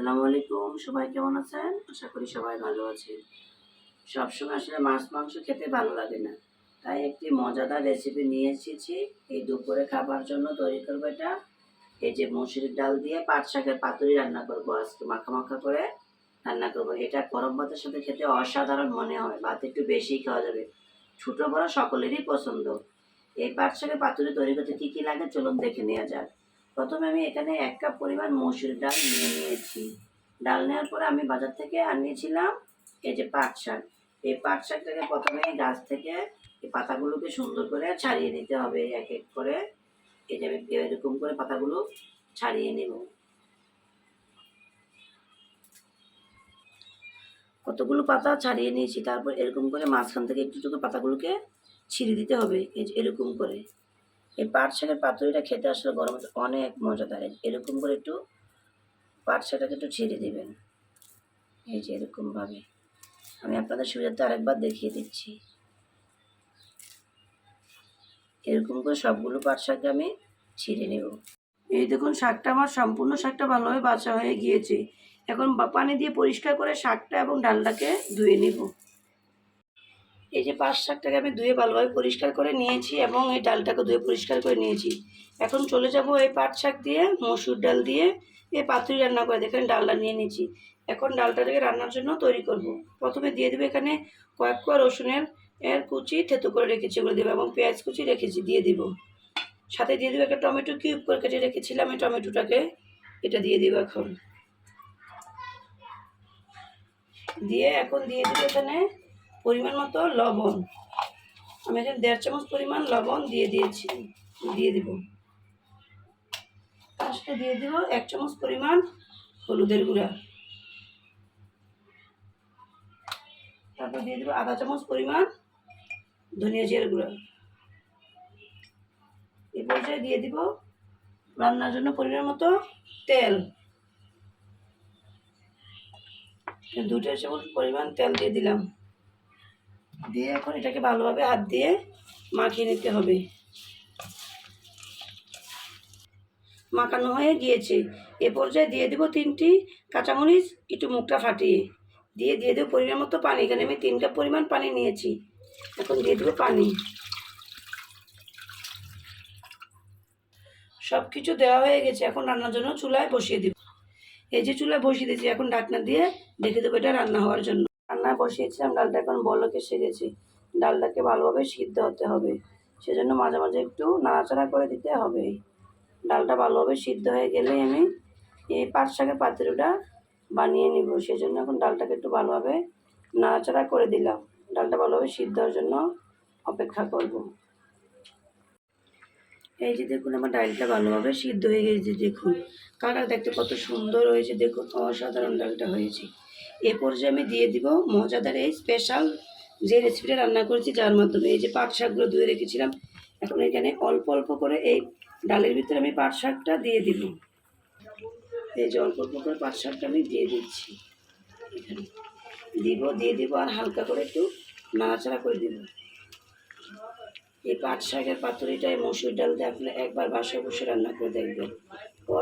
আসসালামু আলাইকুম। সবাই কেমন আছেন? আশা করি সবাই ভালো আছেন। সবসময় আসলে মাছ মাংস খেতে ভালো লাগে না, তাই একটি মজাদার রেসিপি নিয়ে এসেছি। এই দুপুরে খাবার জন্য তৈরি করবো এটা। এই যে মসুরির ডাল দিয়ে পাট শাকের পাতুরি রান্না করবো, আজকে মাখা মাখা করে রান্না করবো। এটা গরম ভাতের সাথে খেতে অসাধারণ মনে হয়, ভাত একটু বেশিই খাওয়া যাবে। ছোটো বড় সকলেরই পছন্দ। এই পাট শাকের পাতুরি তৈরি করতে কী কী লাগে চলুন দেখে নেওয়া যাক। প্রথমে আমি এখানে 1 কাপ পরিমাণ মসুর ডাল নিয়ে নিয়েছি। ডাল নেওয়ার পরে আমি বাজার থেকে আনিয়েছিলাম এই যে পাট শাক। এই পাট শাকটাকে প্রথমে গাছ থেকে এই পাতাগুলোকে সুন্দর করে ছাড়িয়ে নিতে হবে এক এক করে। এই যে আমি এরকম করে পাতাগুলো ছাড়িয়ে নেব। কতগুলো পাতা ছাড়িয়ে নিয়েছি, তারপর এরকম করে মাঝখান থেকে একটু একটু পাতাগুলোকে ছিঁড়ে দিতে হবে। এই যে এরকম করে। এই পাট শাকের পাতুরিটা খেতে আসলে গরমে অনেক মজাদার। এরকম করে একটু পাট শাকটাকে একটু ছিঁড়ে দেবেন। এই যে এরকমভাবে আমি আপনাদের সুবিধার্থে আরেকবার দেখিয়ে দিচ্ছি। এরকম করে সবগুলো পাট শাক আমি ছিঁড়ে নেব। এই দেখুন শাকটা আমার সম্পূর্ণ শাকটা ভালোভাবে বাছা হয়ে গিয়েছে। এখন পানি দিয়ে পরিষ্কার করে শাকটা এবং ডালটাকে ধুয়ে নেব। এই যে পাট শাকটাকে আমি ধুয়ে ভালোভাবে পরিষ্কার করে নিয়েছি এবং এই ডালটাকে ধুয়ে পরিষ্কার করে নিয়েছি। এখন চলে যাব এই পাট শাক দিয়ে মসুর ডাল দিয়ে এই পাতুরি রান্না করে দেখেন ডালটা নিয়ে নিয়েছি। এখন ডালটাকে রান্নার জন্য তৈরি করব। প্রথমে দিয়ে দেবো এখানে কয়েক কোয়া রসুনের কুচি থেতো করে রেখেছি ওগুলো দেবো, এবং পেঁয়াজ কুচি রেখেছি দিয়ে দিব। সাথে দিয়ে দেবো একটা টমেটো কিউব করে কেটে রেখেছিলাম, এই টমেটোটাকে এটা দিয়ে দেবো। এখন দিয়ে দিয়ে দেবো এখানে পরিমাণ মতো লবণ। আমি এখানে 1.5 চামচ পরিমাণ লবণ দিয়ে দিয়েছি, দিয়ে দিব। লাস্টে দিয়ে দিব 1 চামচ পরিমাণ হলুদের গুঁড়া। তারপর দিয়ে দেবো আধা চামচ পরিমাণ ধনিয়া জিরার গুঁড়া। এই পর্যায়ে দিয়ে দিব রান্নার জন্য পরিমাণ মতো তেল। 2 টেবিল চামচ পরিমাণ তেল দিয়ে দিলাম। দিয়ে এখন এটাকে ভালোভাবে হাত দিয়ে মাখিয়ে নিতে হবে। মাখানো হয়ে গিয়েছে। এ পর্যায়ে দিয়ে দেবো 3টি কাঁচামরিচ একটু মুখটা ফাটিয়ে দিয়ে দেবো পরিমাণ মতো পানি। এখানে আমি 3 কাপ পরিমাণ পানি নিয়েছি। এখন দিয়ে দেবো পানি। সব কিছু দেওয়া হয়ে গেছে। এখন রান্নার জন্য চুলায় বসিয়ে দেব। এই যে চুলায় বসিয়ে দিয়েছি, এখন ঢাকনা দিয়ে রেখে দেবো এটা রান্না হওয়ার জন্য। রান্না বসিয়েছিলাম, ডালটা এখন বলক এসে গেছে। ডালটাকে ভালোভাবে সিদ্ধ হতে হবে, সেজন্য মাঝে মাঝে একটু নাড়াচাড়া করে দিতে হবে। ডালটা ভালোভাবে সিদ্ধ হয়ে গেলেই আমি এই পাট শাকের পাতুরিটা বানিয়ে নিব। সেজন্য এখন ডালটাকে একটু ভালোভাবে নাড়াচাড়া করে দিলাম। ডালটা ভালোভাবে সিদ্ধ হওয়ার জন্য অপেক্ষা করব। এই যে দেখুন আমার ডালটা ভালোভাবে সিদ্ধ হয়ে গেছে। দেখুন কালার দেখতে কত সুন্দর হয়েছে, দেখুন অসাধারণ ডালটা হয়েছে। এ পর্যায়ে আমি দিয়ে দিব মজাদার এই স্পেশাল যে রেসিপিটা রান্না করেছি, যার মাধ্যমে এই যে পাট শাকগুলো ধুয়ে রেখেছিলাম, এখন এখানে অল্প অল্প করে এই ডালের ভিতরে আমি পাট শাকটা দিয়ে দিব। এই যে অল্প অল্প করে পাট শাকটা আমি দিয়ে দিচ্ছি। এখানে দিয়ে দিব আর হালকা করে একটু নাড়াচাড়া করে দেব। এই পাট শাকের পাতুরিটা এই মসুর ডাল দিয়ে আপনি একবার বাসায় বসে রান্না করে দেখবেন,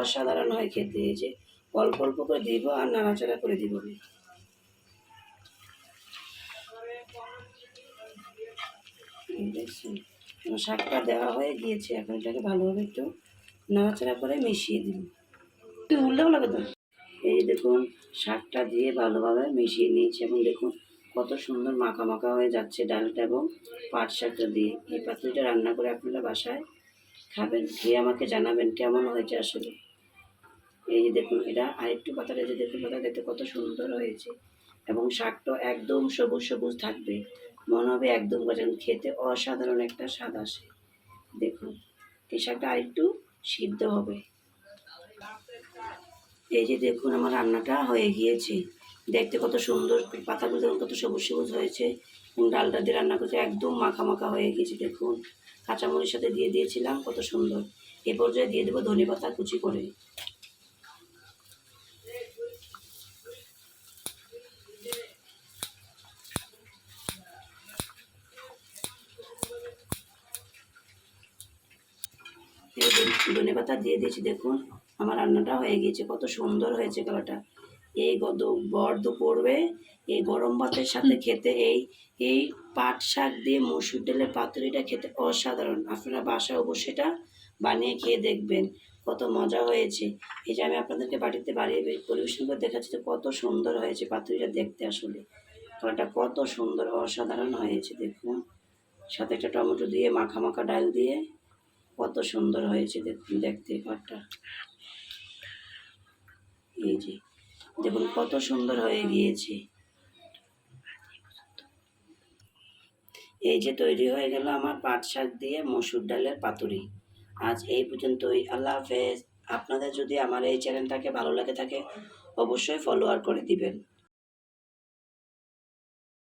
অসাধারণ হয় খেতে। এই যে অল্প অল্প করে দিব আর নাড়াচাড়া করে দিব। দেখছেন শাকটা দেওয়া হয়ে গিয়েছে। এখন এটাকে ভালোভাবে একটু নাড়াচাড়া করে মিশিয়ে দিব। একটু উল্লেও লাগে তো। এই দেখুন শাকটা দিয়ে ভালোভাবে মিশিয়ে নিয়েছি এবং দেখুন কত সুন্দর মাখা মাখা হয়ে যাচ্ছে ডালটা এবং পাট শাকটা দিয়ে। এই পাতুরিটা রান্না করে আপনারা বাসায় খাবেন, খেয়ে আমাকে জানাবেন কেমন হয়েছে আসলে। এই যে দেখুন এটা আরেকটু পাতাটা, যে দেখুন পাতা দেখতে কত সুন্দর হয়েছে এবং শাকটা একদম সবুজ সবুজ থাকবে, মনে হবে একদম গজান, খেতে অসাধারণ একটা স্বাদ আসে। দেখুন এই শাকটা আরেকটু সিদ্ধ হবে। এই যে দেখুন আমার রান্নাটা হয়ে গিয়েছে, দেখতে কত সুন্দর, পাতাগুলো দেখুন কত সবুজ সবুজ হয়েছে এবং ডালটা দিয়ে রান্না করতে একদম মাখা মাখা হয়ে গিয়েছে। দেখুন কাঁচামরিচের সাথে দিয়ে দিয়েছিলাম, কত সুন্দর। এ পর্যায়ে দিয়ে দেবো ধনেপাতা কুচি করে। ধনেপাতা দিয়ে দিয়েছি। দেখুন আমার রান্নাটা হয়ে গিয়েছে, কত সুন্দর হয়েছে কালারটা। এই ভর দুপুরে এই গরম ভাতের সাথে খেতে এই এই পাট শাক দিয়ে মসুর ডালের পাতুরিটা খেতে অসাধারণ। আপনারা বাসায় অবশ্যই এটা বানিয়ে খেয়ে দেখবেন, কত মজা হয়েছে। এই যে আমি আপনাদেরকে বাড়িতে বাড়িয়ে পরিবেশন করে দেখাচ্ছি যে কত সুন্দর হয়েছে পাতুরিটা দেখতে। আসলে কালারটা কত সুন্দর, অসাধারণ হয়েছে দেখুন। সাথে একটা টমেটো দিয়ে মাখা মাখা ডাল দিয়ে কত সুন্দর হয়েছে দেখুন দেখতে কালারটা। এই যে দেখুন কত সুন্দর হয়ে গিয়েছে। এই যে তৈরি হয়ে গেল আমার পাট শাক দিয়ে মসুর ডালের পাতুরি। আজ এই পর্যন্তই, আল্লাহ হাফেজ। আপনাদের যদি আমার এই চ্যানেলটাকে ভালো লাগে থাকে অবশ্যই ফলোয়ার করে দিবেন।